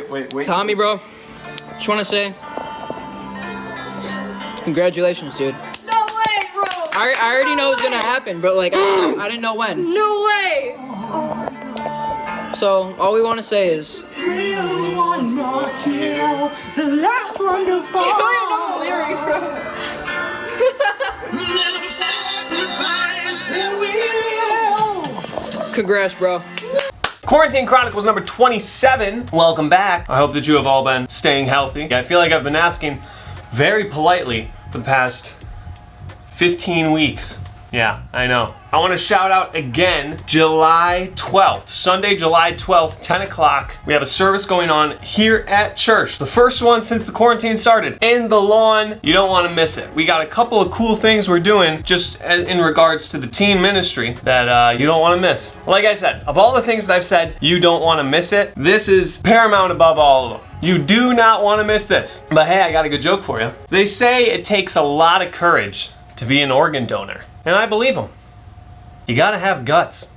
Wait. Tommy, bro, just want to say, congratulations, dude. No way, bro. I already know it's gonna happen, but like, I didn't know when. No way. So, all we want to say is, Really one more kill, the last one to fall. I don't even know the lyrics, bro. Never sacrifice the will. congrats, bro. Quarantine Chronicles number 27. Welcome back. I hope that you have all been staying healthy. I feel like I've been asking very politely for the past 15 weeks. Yeah, I know. I want to shout out again, July 12th, Sunday, July 12th, 10 o'clock. We have a service going on here at church. The first one since the quarantine started. In the lawn. You don't want to miss it. We got a couple of cool things we're doing just in regards to the teen ministry that you don't want to miss. Like I said, of all the things that I've said, you don't want to miss it. This is paramount above all of them. You do not want to miss this. But hey, I got a good joke for you. They say it takes a lot of courage to be an organ donor. And I believe them. You gotta have guts.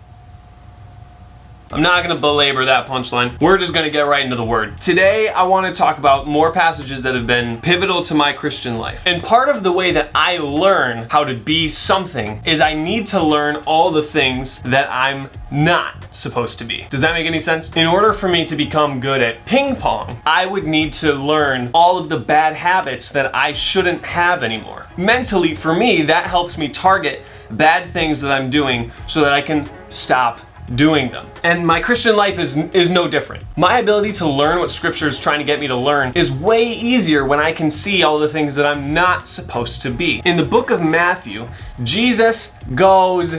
I'm not gonna belabor that punchline. We're just gonna get right into the word. Today, I wanna talk about more passages that have been pivotal to my Christian life. And part of the way that I learn how to be something is I need to learn all the things that I'm not supposed to be. Does that make any sense? In order for me to become good at ping pong, I would need to learn all of the bad habits that I shouldn't have anymore. Mentally, for me, that helps me target bad things that I'm doing so that I can stop doing them. And my Christian life is no different. My ability to learn what Scripture is trying to get me to learn is way easier when I can see all the things that I'm not supposed to be. In the book of Matthew, Jesus goes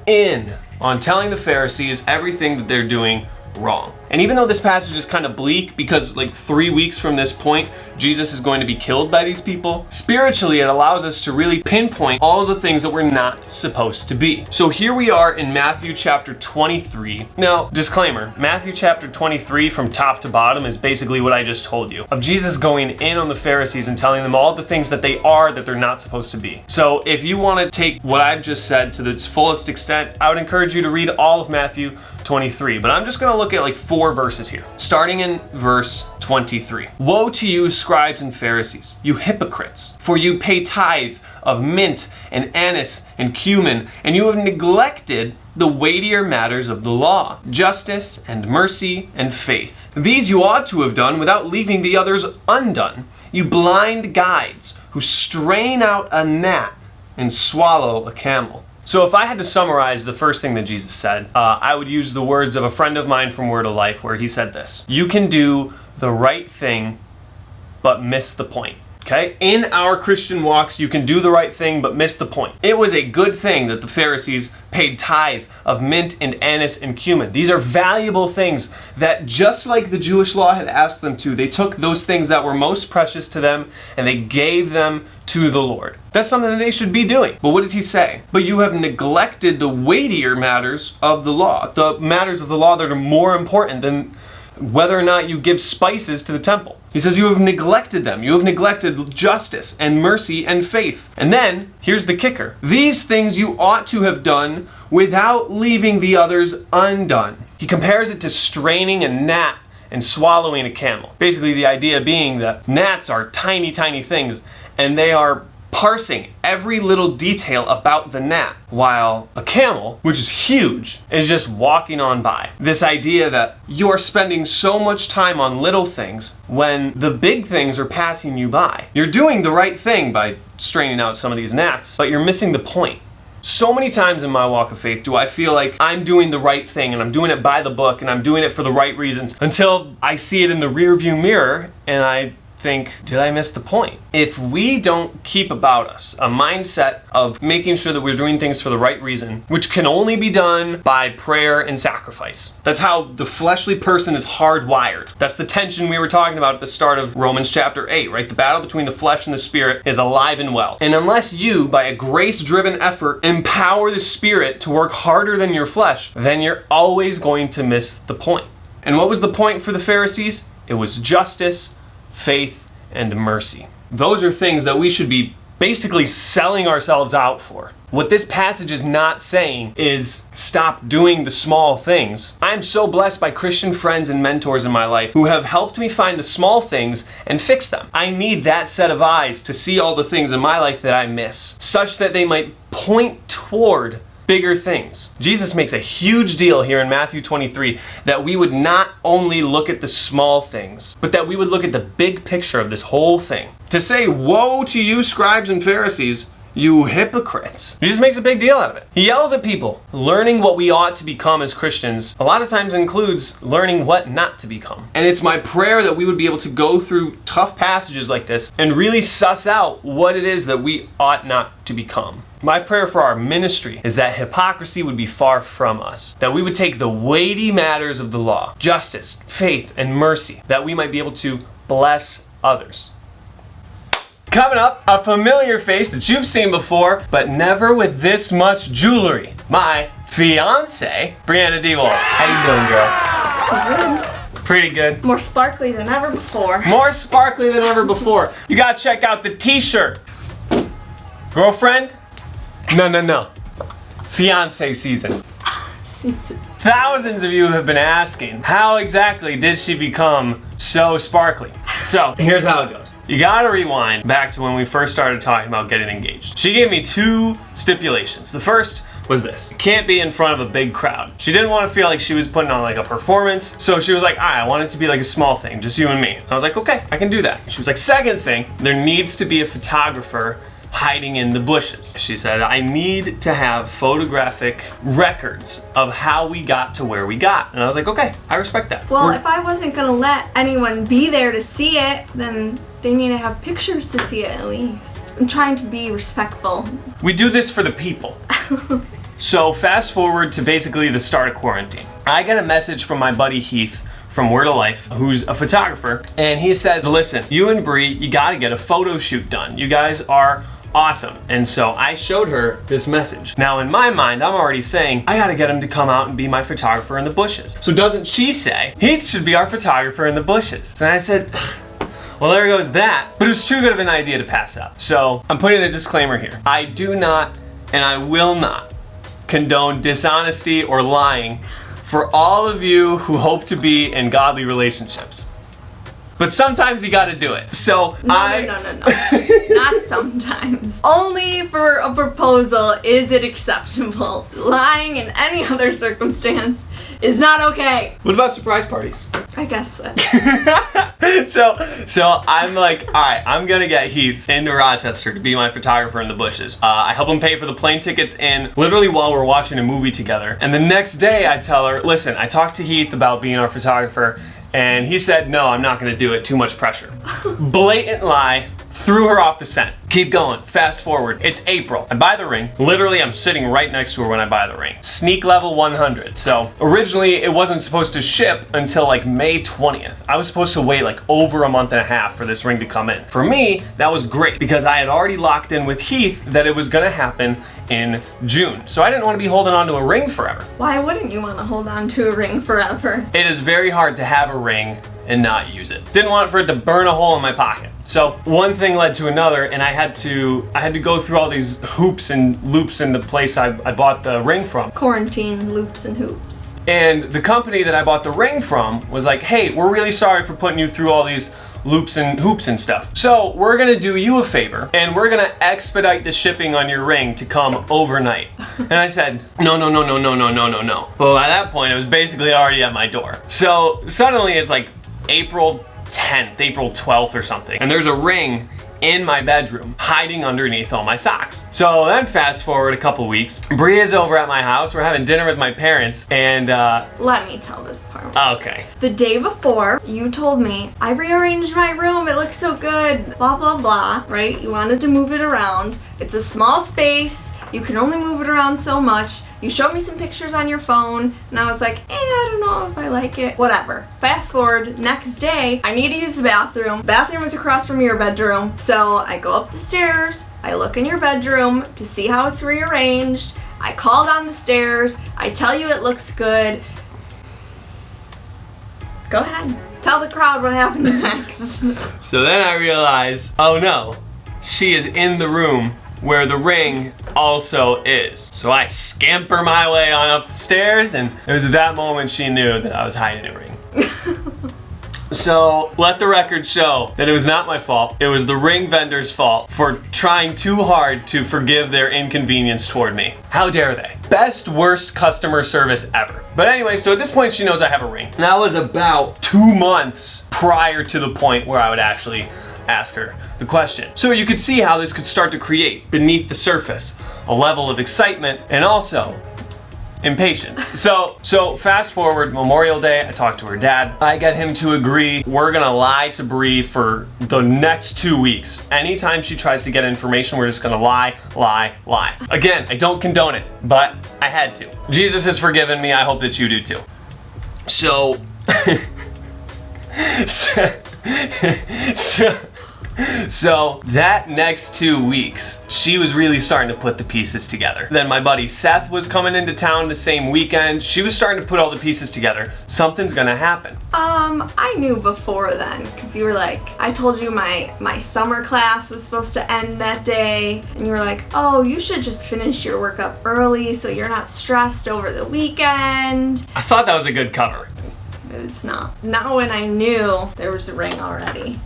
in on telling the Pharisees everything that they're doing wrong. And even though this passage is kind of bleak because like 3 weeks from this point, Jesus is going to be killed by these people, spiritually it allows us to really pinpoint all of the things that we're not supposed to be. So here we are in Matthew chapter 23. Now, disclaimer, Matthew chapter 23 from top to bottom is basically what I just told you, of Jesus going in on the Pharisees and telling them all the things that they are that they're not supposed to be. So if you want to take what I've just said to its fullest extent, I would encourage you to read all of Matthew 23, but I'm just going to look at like 4 verses here. Starting in verse 23. Woe to you, scribes and Pharisees, you hypocrites, for you pay tithe of mint and anise and cumin, and you have neglected the weightier matters of the law, justice and mercy and faith. These you ought to have done without leaving the others undone. You blind guides who strain out a gnat and swallow a camel. So if I had to summarize the first thing that Jesus said, I would use the words of a friend of mine from Word of Life where he said this: you can do the right thing, but miss the point. Okay? In our Christian walks, you can do the right thing, but miss the point. It was a good thing that the Pharisees paid tithe of mint and anise and cumin. These are valuable things that, just like the Jewish law had asked them to, they took those things that were most precious to them and they gave them to the Lord. That's something that they should be doing. But what does he say? But you have neglected the weightier matters of the law, the matters of the law that are more important than whether or not you give spices to the temple. He says you have neglected them. You have neglected justice and mercy and faith. And then, here's the kicker. These things you ought to have done without leaving the others undone. He compares it to straining a gnat and swallowing a camel. Basically, the idea being that gnats are tiny, tiny things, and they are parsing every little detail about the gnat, while a camel, which is huge, is just walking on by. This idea that you're spending so much time on little things when the big things are passing you by. You're doing the right thing by straining out some of these gnats, but you're missing the point. So many times in my walk of faith do I feel like I'm doing the right thing and I'm doing it by the book and I'm doing it for the right reasons until I see it in the rearview mirror and I think, did I miss the point? If we don't keep about us a mindset of making sure that we're doing things for the right reason, which can only be done by prayer and sacrifice. That's how the fleshly person is hardwired. That's the tension we were talking about at the start of Romans chapter 8, right? The battle between the flesh and the spirit is alive and well. And unless you, by a grace-driven effort, empower the spirit to work harder than your flesh, then you're always going to miss the point. And what was the point for the Pharisees? It was justice, faith, and mercy. Those are things that we should be basically selling ourselves out for. What this passage is not saying is stop doing the small things. I'm so blessed by Christian friends and mentors in my life who have helped me find the small things and fix them. I need that set of eyes to see all the things in my life that I miss, such that they might point toward bigger things. Jesus makes a huge deal here in Matthew 23 that we would not only look at the small things, but that we would look at the big picture of this whole thing. To say, woe to you scribes and Pharisees, you hypocrites. He just makes a big deal out of it. He yells at people. Learning what we ought to become as Christians a lot of times includes learning what not to become. And it's my prayer that we would be able to go through tough passages like this and really suss out what it is that we ought not to become. My prayer for our ministry is that hypocrisy would be far from us, that we would take the weighty matters of the law, justice, faith, and mercy, that we might be able to bless others. Coming up, a familiar face that you've seen before, but never with this much jewelry. My fiance, Brianna DeWolf. How you doing, girl? Pretty good. More sparkly than ever before. More sparkly than ever before. You gotta check out the t-shirt. Girlfriend? No. Fiance season. Thousands of you have been asking, how exactly did she become so sparkly? So, here's how it goes. You gotta rewind back to when we first started talking about getting engaged. She gave me 2 stipulations. The first was this: you can't be in front of a big crowd. She didn't want to feel like she was putting on like a performance, so she was like, I want it to be like a small thing, just you and me. I was like, okay, I can do that. She was like, second thing, there needs to be a photographer hiding in the bushes. She said, I need to have photographic records of how we got to where we got. And I was like, okay, I respect that. Well, if I wasn't gonna let anyone be there to see it, then they need to have pictures to see it at least. I'm trying to be respectful. We do this for the people. So fast forward to basically the start of quarantine. I got a message from my buddy Heath from Word of Life, who's a photographer, and he says, listen, you and Bree, you gotta get a photo shoot done. You guys are awesome. And so I showed her this message. Now in my mind, I'm already saying, I gotta get him to come out and be my photographer in the bushes. So doesn't she say, Heath should be our photographer in the bushes? And I said, well, there goes that. But it was too good of an idea to pass up. So I'm putting a disclaimer here. I do not, and I will not, condone dishonesty or lying for all of you who hope to be in godly relationships. But sometimes you gotta do it. So No. Not sometimes. Only for a proposal is it acceptable. Lying in any other circumstance is not okay. What about surprise parties? I guess so. So I'm like, all right, I'm gonna get Heath into Rochester to be my photographer in the bushes. I help him pay for the plane tickets in literally while we're watching a movie together. And the next day I tell her, listen, I talked to Heath about being our photographer, and he said, no, I'm not gonna do it, too much pressure. Blatant lie, threw her off the scent. Keep going, fast forward, it's April. I buy the ring. Literally, I'm sitting right next to her when I buy the ring. Sneak level 100. So originally, it wasn't supposed to ship until like May 20th. I was supposed to wait like over a month and a half for this ring to come in. For me, that was great because I had already locked in with Heath that it was gonna happen in June. So I didn't want to be holding on to a ring forever. Why wouldn't you want to hold on to a ring forever? It is very hard to have a ring and not use it. Didn't want for it to burn a hole in my pocket. So one thing led to another, and I had to go through all these hoops and loops in the place I bought the ring from. Quarantine loops and hoops. And the company that I bought the ring from was like, hey, we're really sorry for putting you through all these loops and hoops and stuff. So we're gonna do you a favor, and we're gonna expedite the shipping on your ring to come overnight. And I said, no. Well, at that point, it was basically already at my door. So suddenly it's like April 10th, April 12th or something, and there's a ring in my bedroom hiding underneath all my socks. So then fast forward a couple weeks, Bria's over at my house, we're having dinner with my parents, and let me tell this part. Okay. The day before, you told me, I rearranged my room, it looks so good, blah blah blah, right? You wanted to move it around. It's a small space, you can only move it around so much. You showed me some pictures on your phone, and I was like, I don't know if I like it. Whatever. Fast forward, next day, I need to use the bathroom. Bathroom is across from your bedroom. So I go up the stairs, I look in your bedroom to see how it's rearranged. I call down the stairs, I tell you it looks good. Go ahead. Tell the crowd what happens next. So then I realized, oh no, she is in the room where the ring also is. So I scamper my way on up the stairs, and it was at that moment she knew that I was hiding a ring. So let the record show that it was not my fault. It was the ring vendor's fault for trying too hard to forgive their inconvenience toward me. How dare they? Best, worst customer service ever. But anyway, so at this point she knows I have a ring. And that was about 2 months prior to the point where I would actually ask her the question. So you could see how this could start to create beneath the surface a level of excitement and also impatience. So fast forward, Memorial Day, I talked to her dad. I get him to agree we're gonna lie to Bree for the next 2 weeks. Anytime she tries to get information, we're just gonna lie. Again, I don't condone it, but I had to. Jesus has forgiven me. I hope that you do too. So So that next 2 weeks, she was really starting to put the pieces together. Then my buddy Seth was coming into town the same weekend. She was starting to put all the pieces together. Something's gonna happen. I knew before then, because you were like, I told you my summer class was supposed to end that day, and you were like, oh, you should just finish your work up early so you're not stressed over the weekend. I thought that was a good cover. It was not. Not when I knew there was a ring already.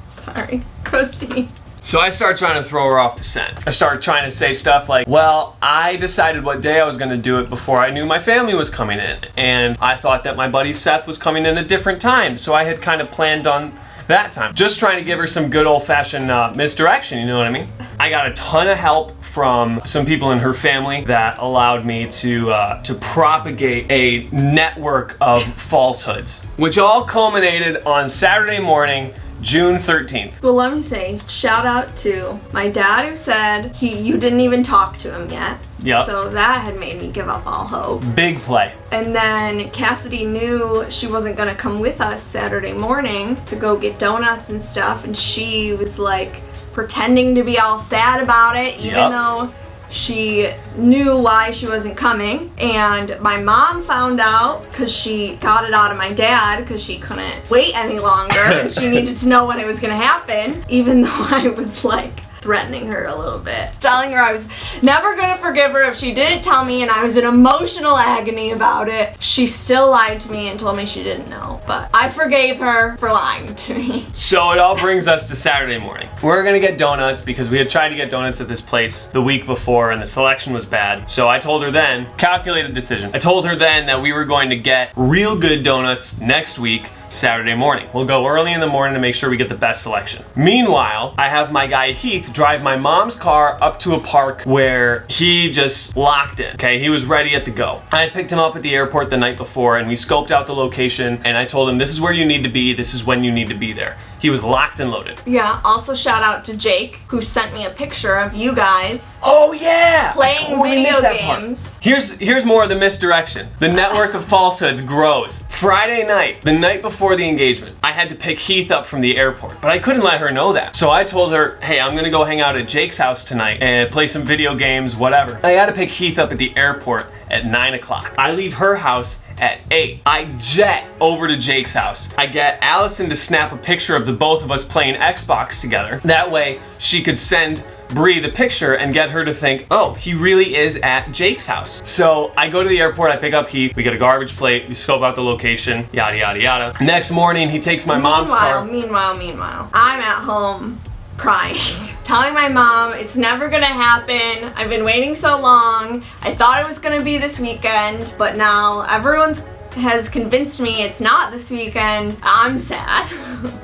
Sorry, proceed. So I start trying to throw her off the scent. I start trying to say stuff like, well, I decided what day I was gonna do it before I knew my family was coming in. And I thought that my buddy Seth was coming in a different time. So I had kind of planned on that time. Just trying to give her some good old-fashioned misdirection, you know what I mean? I got a ton of help from some people in her family that allowed me to propagate a network of falsehoods, which all culminated on Saturday morning, June 13th. Well, let me say, shout out to my dad who said you didn't even talk to him yet. Yep. So that had made me give up all hope. Big play. And then Cassidy knew she wasn't gonna come with us Saturday morning to go get donuts and stuff, and she was like pretending to be all sad about it, even though she knew why she wasn't coming. And my mom found out because she got it out of my dad because she couldn't wait any longer and she needed to know when it was gonna happen, even though I was like threatening her a little bit, telling her I was never gonna forgive her if she didn't tell me, and I was in emotional agony about it. She still lied to me and told me she didn't know, but I forgave her for lying to me. So it all brings us to Saturday morning. We're gonna get donuts because we had tried to get donuts at this place the week before and the selection was bad. So I told her then, calculated decision. I told her then that we were going to get real good donuts next week, Saturday morning. We'll go early in the morning to make sure we get the best selection. Meanwhile, I have my guy Heath drive my mom's car up to a park where he just locked in. Okay, he was ready at the go. I picked him up at the airport the night before and we scoped out the location and I told him this is where you need to be, this is when you need to be there. He was locked and loaded. Yeah, also shout out to Jake, who sent me a picture of you guys. Oh yeah! Playing video games. Here's more of the misdirection. The network of falsehoods grows. Friday night, the night before the engagement, I had to pick Heath up from the airport, but I couldn't let her know that. So I told her, hey, I'm gonna go hang out at Jake's house tonight and play some video games, whatever. I gotta pick Heath up at the airport at 9 o'clock. I leave her house at 8. I jet over to Jake's house. I get Allison to snap a picture of the both of us playing Xbox together. That way she could send Bree the picture and get her to think, oh, he really is at Jake's house. So I go to the airport, I pick up Heath, we get a garbage plate, we scope out the location, yada, yada, yada. Next morning, he takes my mom's car. Meanwhile, I'm at home crying, telling my mom it's never gonna happen. I've been waiting so long. I thought it was gonna be this weekend, but now everyone has convinced me it's not this weekend. I'm sad.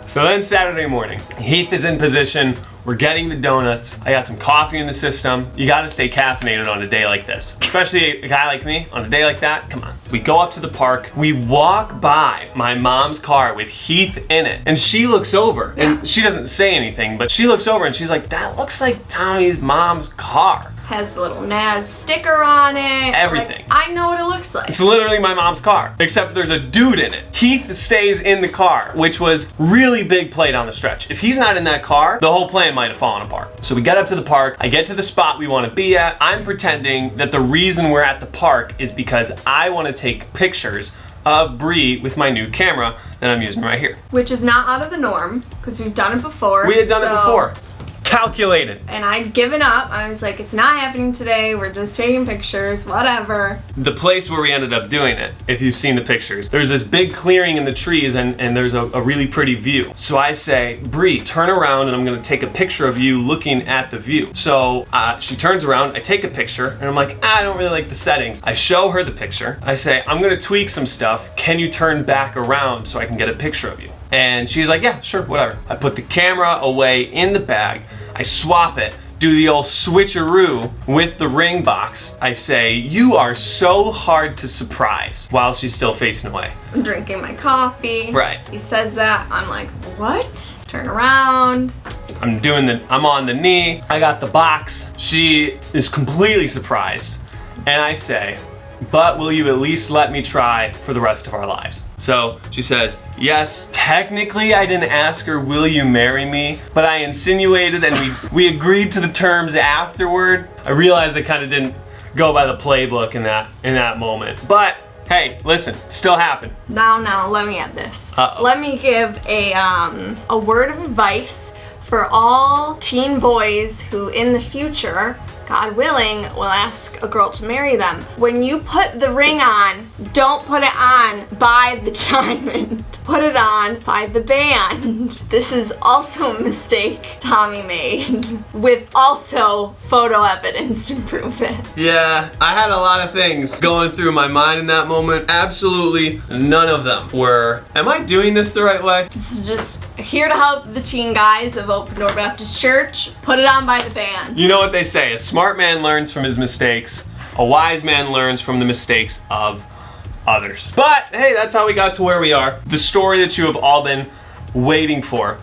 So then Saturday morning, Heath is in position. We're getting the donuts. I got some coffee in the system. You gotta stay caffeinated on a day like this. Especially a guy like me, on a day like that, come on. We go up to the park. We walk by my mom's car with Heath in it. And she looks over, and she doesn't say anything, but she looks over and she's like, that looks like Tommy's mom's car. Has the little Naz sticker on it. Everything. Like, I know what it looks like. It's literally my mom's car, except there's a dude in it. Heath stays in the car, which was really big play down the stretch. If he's not in that car, the whole plan might have fallen apart. So we get up to the park. I get to the spot we want to be at. I'm pretending that the reason we're at the park is because I want to take pictures of Bree with my new camera that I'm using right here. Which is not out of the norm, because we've done it before. We had done it before. Calculated. And I'd given up. I was like, it's not happening today. We're just taking pictures, whatever. The place where we ended up doing it, if you've seen the pictures, there's this big clearing in the trees and there's a really pretty view. So I say, Bree, turn around and I'm gonna take a picture of you looking at the view. So she turns around, I take a picture, and I'm like, I don't really like the settings. I show her the picture. I say, I'm gonna tweak some stuff. Can you turn back around so I can get a picture of you? And she's like, yeah, sure, whatever. I put the camera away in the bag. I swap it, do the old switcheroo with the ring box. I say, you are so hard to surprise, while she's still facing away. I'm drinking my coffee. Right. He says that. I'm like, what? Turn around. I'm on the knee. I got the box. She is completely surprised. And I say, but will you at least let me try for the rest of our lives? So she says, yes, technically I didn't ask her, will you marry me? But I insinuated and we agreed to the terms afterward. I realized I kind of didn't go by the playbook in that moment. But hey, listen, still happened. Now, let me add this. Uh-oh. Let me give a word of advice for all teen boys who in the future, God willing, will ask a girl to marry them. When you put the ring on, don't put it on by the diamond. Put it on by the band. This is also a mistake Tommy made, with also photo evidence to prove it. Yeah, I had a lot of things going through my mind in that moment. Absolutely none of them were, am I doing this the right way? This is just here to help the teen guys of Open Door Baptist Church. Put it on by the band. You know what they say, a smart man learns from his mistakes, a wise man learns from the mistakes of others. But hey, that's how we got to where we are. The story that you have all been waiting for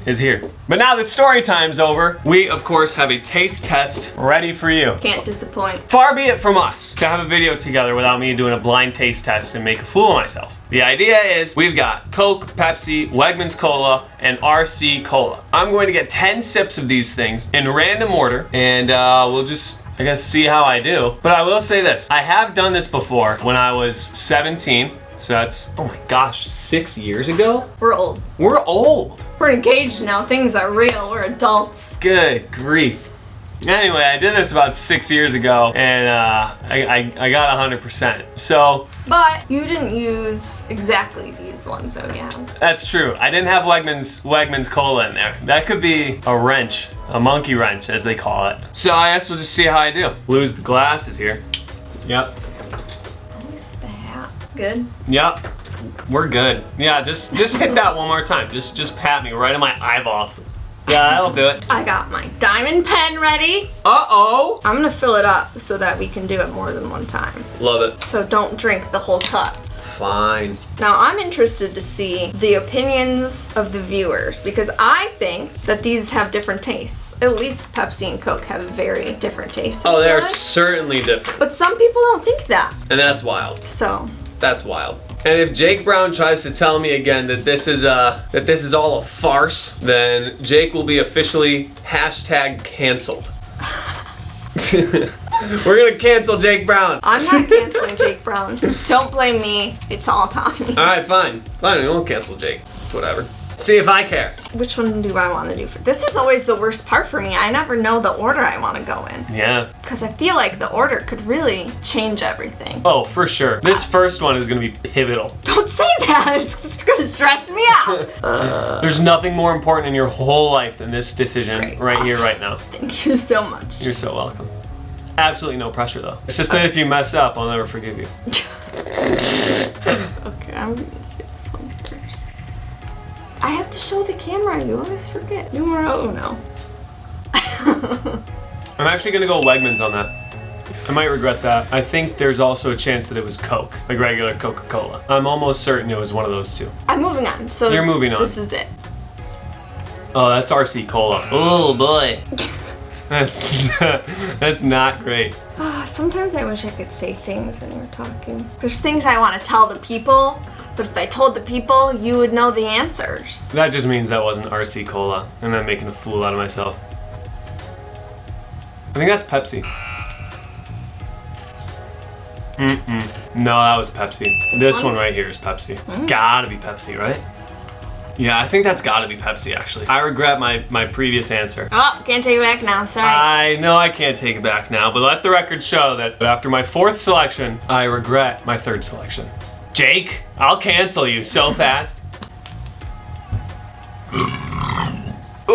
is here. But now that story time's over, we of course have a taste test ready for you. Can't disappoint. Far be it from us to have a video together without me doing a blind taste test and make a fool of myself. The idea is we've got Coke, Pepsi, Wegmans Cola, and RC Cola. I'm going to get 10 sips of these things in random order, and we'll just, I guess, see how I do. But I will say this, I have done this before when I was 17. So that's, oh my gosh, 6 years ago? We're old. We're old. We're engaged now. Things are real. We're adults. Good grief. Anyway, I did this about 6 years ago, and I got 100%. So, but you didn't use exactly these ones that we have. That's true. I didn't have Wegmans Cola in there. That could be a wrench, a monkey wrench, as they call it. So I guess we'll just see how I do. Lose the glasses here. Yep. Always with the hat. Good. Yep. We're good. Yeah, just hit that one more time. Just pat me right in my eyeballs. Yeah, that'll do it. I got my diamond pen ready. Uh-oh. I'm gonna fill it up so that we can do it more than one time. Love it. So don't drink the whole cup. Fine. Now I'm interested to see the opinions of the viewers because I think that these have different tastes. At least Pepsi and Coke have very different tastes. Oh, they're certainly different. But some people don't think that. And that's wild. So. That's wild. And if Jake Brown tries to tell me again that this is all a farce, then Jake will be officially #canceled. We're gonna cancel Jake Brown. I'm not canceling Jake Brown. Don't blame me. It's all Tommy. All right, fine. We won't cancel Jake. It's whatever. See if I care. Which one do I want to do? This is always the worst part for me. I never know the order I want to go in. Yeah. Because I feel like the order could really change everything. Oh, for sure. This first one is gonna be pivotal. Don't say that. It's gonna stress me out. There's nothing more important in your whole life than this decision here, right now. Thank you so much. You're so welcome. Absolutely no pressure though. It's just that if you mess up, I'll never forgive you. Okay, I'm gonna do this one first. I have to show the camera. You always forget. Oh no. I'm actually gonna go Wegmans on that. I might regret that. I think there's also a chance that it was Coke, like regular Coca Cola. I'm almost certain it was one of those two. I'm moving on. So you're moving on. This is it. Oh, that's RC Cola. Oh boy. That's not great. Sometimes I wish I could say things when we're talking. There's things I want to tell the people, but if I told the people, you would know the answers. That just means that wasn't RC Cola, and I'm making a fool out of myself. I think that's Pepsi. No, that was Pepsi. This one right here is Pepsi. It's gotta be Pepsi, right? Yeah, I think that's gotta be Pepsi, actually. I regret my previous answer. Oh, can't take it back now, sorry. I know I can't take it back now, but let the record show that after my 4th selection, I regret my 3rd selection. Jake, I'll cancel you so fast.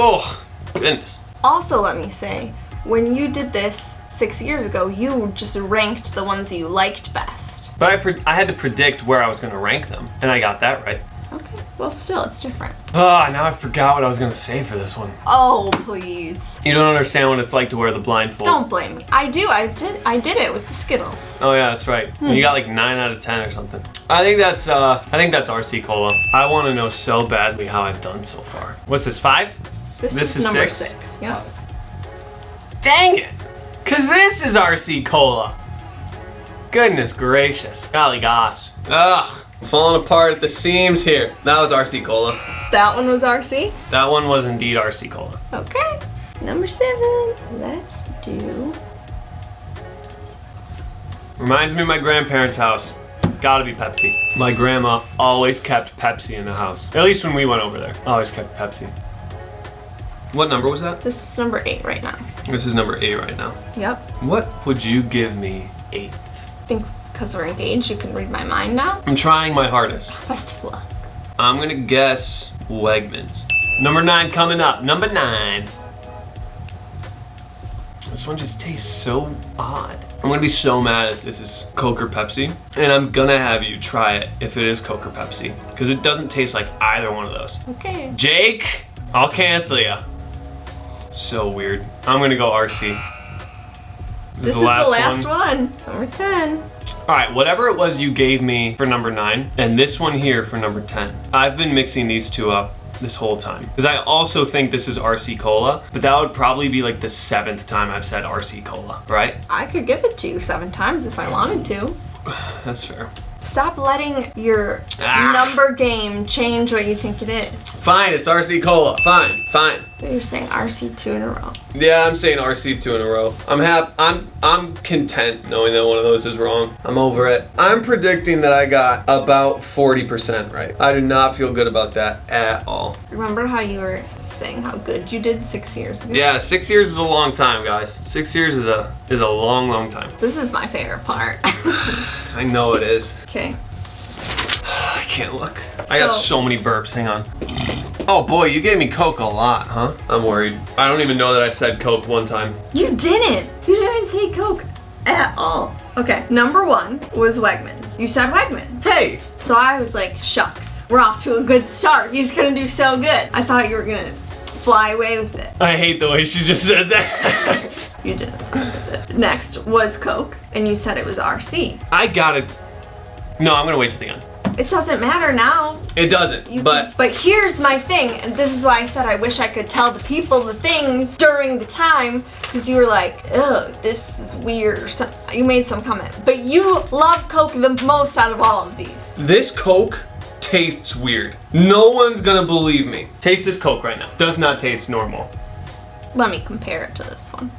Oh, goodness. Also, let me say, when you did this 6 years ago, you just ranked the ones you liked best. But I had to predict where I was gonna rank them, and I got that right. Okay, well still, it's different. Oh, now I forgot what I was gonna say for this one. Oh, please. You don't understand what it's like to wear the blindfold. Don't blame me. I do, I did it with the Skittles. Oh yeah, that's right. You got like 9 out of 10 or something. I think that's RC Cola. I want to know so badly how I've done so far. What's this, 5? This is number 6. Yep. Dang it! Cause this is RC Cola. Goodness gracious. Golly gosh. Ugh. I'm falling apart at the seams here. That was RC Cola. That one was RC? That one was indeed RC Cola. Okay. Number 7. Let's do... Reminds me of my grandparents' house. Gotta be Pepsi. My grandma always kept Pepsi in the house. At least when we went over there. Always kept Pepsi. What number was that? This is number 8 right now. This is number 8 right now. Yep. What would you give me 8th? I think because we're engaged, you can read my mind now. I'm trying my hardest. Best of luck. I'm gonna guess Wegmans. Number 9 coming up. Number 9. This one just tastes so odd. I'm gonna be so mad if this is Coke or Pepsi, and I'm gonna have you try it if it is Coke or Pepsi, because it doesn't taste like either one of those. Okay. Jake, I'll cancel ya. So weird. I'm gonna go RC. This is the last one. Number 10. All right, whatever it was you gave me for number 9, and this one here for number 10. I've been mixing these two up this whole time, because I also think this is RC Cola, but that would probably be like the 7th time I've said RC Cola, right? I could give it to you 7 times if I wanted to. That's fair. Stop letting your number game change what you think it is. Fine, it's RC Cola. Fine. You're saying RC 2 in a row. Yeah, I'm saying RC 2 in a row. I'm content knowing that one of those is wrong. I'm over it. I'm predicting that I got about 40% right. I do not feel good about that at all. Remember how you were saying how good you did 6 years ago? Yeah, 6 years is a long time, guys. 6 years is a long time. This is my favorite part. I know it is. Okay. I can't look. I got so many burps. Hang on. Oh boy, you gave me Coke a lot, huh? I'm worried. I don't even know that I said Coke one time. You didn't! You didn't say Coke at all. Okay, number 1 was Wegmans. You said Wegmans. Hey! So I was like, shucks, we're off to a good start. He's gonna do so good. I thought you were gonna fly away with it. I hate the way she just said that. You didn't fly with it. Next was Coke, and you said it was RC. I got it. No, I'm gonna wait till the end. It doesn't matter now. It doesn't, But here's my thing, and this is why I said I wish I could tell the people the things during the time, because you were like, ugh, this is weird, or some, you made some comment. But you love Coke the most out of all of these. This Coke tastes weird. No one's gonna believe me. Taste this Coke right now. Does not taste normal. Let me compare it to this one.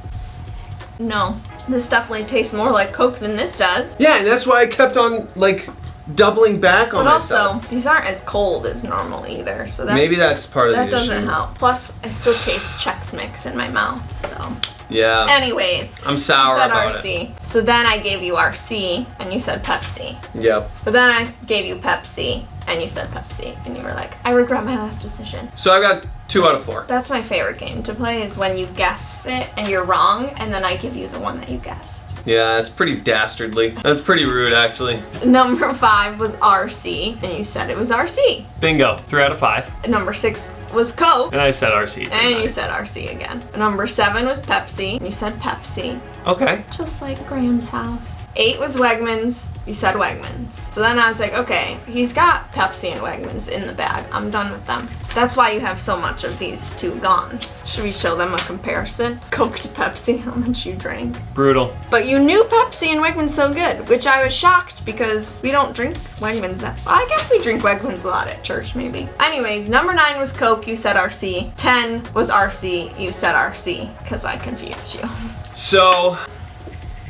No, this definitely tastes more like Coke than this does. Yeah, and that's why I kept on, like, doubling back on But myself. also, these aren't as cold as normal either, so that Maybe that's part of the that doesn't issue. help. Plus, I still taste Chex Mix in my mouth, so. Yeah. Anyways, I'm sour you said about RC. So then I gave you RC, and you said Pepsi. Yep. But then I gave you Pepsi, and you said Pepsi, and you were like, I regret my last decision. So I got 2 out of 4. That's my favorite game to play, is when you guess it and you're wrong, and then I give you the one that you guessed. Yeah, that's pretty dastardly. That's pretty rude, actually. Number 5 was RC, and you said it was RC. Bingo. 3 out of 5. Number 6 was Coke, And I said RC. and you said RC again. Number 7 was Pepsi, and you said Pepsi. Okay. Just like Graham's house. 8 was Wegmans, you said Wegmans. So then I was like, okay, he's got Pepsi and Wegmans in the bag. I'm done with them. That's why you have so much of these two gone. Should we show them a comparison? Coke to Pepsi, how much you drank. Brutal. But you knew Pepsi and Wegmans so good, which I was shocked because we don't drink Wegmans that. Well, I guess we drink Wegmans a lot at church, maybe. Anyways, number 9 was Coke, you said RC. 10 was RC, you said RC, because I confused you. So,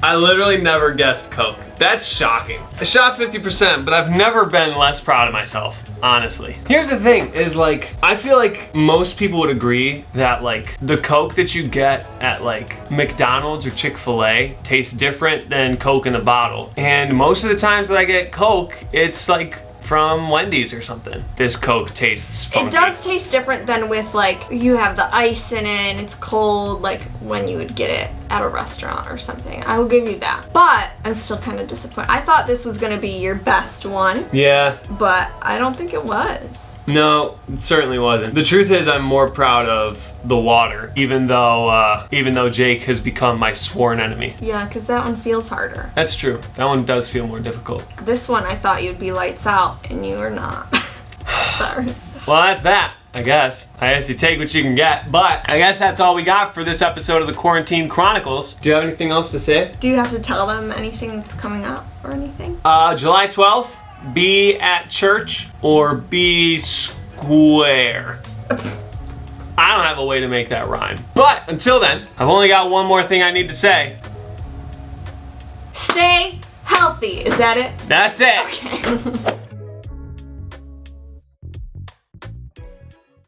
I literally never guessed Coke. That's shocking. I shot 50%, but I've never been less proud of myself, honestly. Here's the thing, is like, I feel like most people would agree that like the Coke that you get at like McDonald's or Chick-fil-A tastes different than Coke in a bottle. And most of the times that I get Coke, it's like from Wendy's or something. This Coke tastes funky. It does taste different than with like, you have the ice in it and it's cold, like when you would get it at a restaurant or something. I will give you that. But I'm still kind of disappointed. I thought this was gonna be your best one. Yeah. But I don't think it was. No, it certainly wasn't. The truth is, I'm more proud of the water, even though Jake has become my sworn enemy. Yeah, because that one feels harder. That's true. That one does feel more difficult. This one I thought you'd be lights out, and you are not. Sorry. Well, that's that, I guess. I guess you take what you can get. But I guess that's all we got for this episode of the Quarantine Chronicles. Do you have anything else to say? Do you have to tell them anything that's coming up or anything? July 12th, be at church or be square. I don't have a way to make that rhyme. But until then, I've only got one more thing I need to say. Stay healthy. Is that it? That's it. Okay.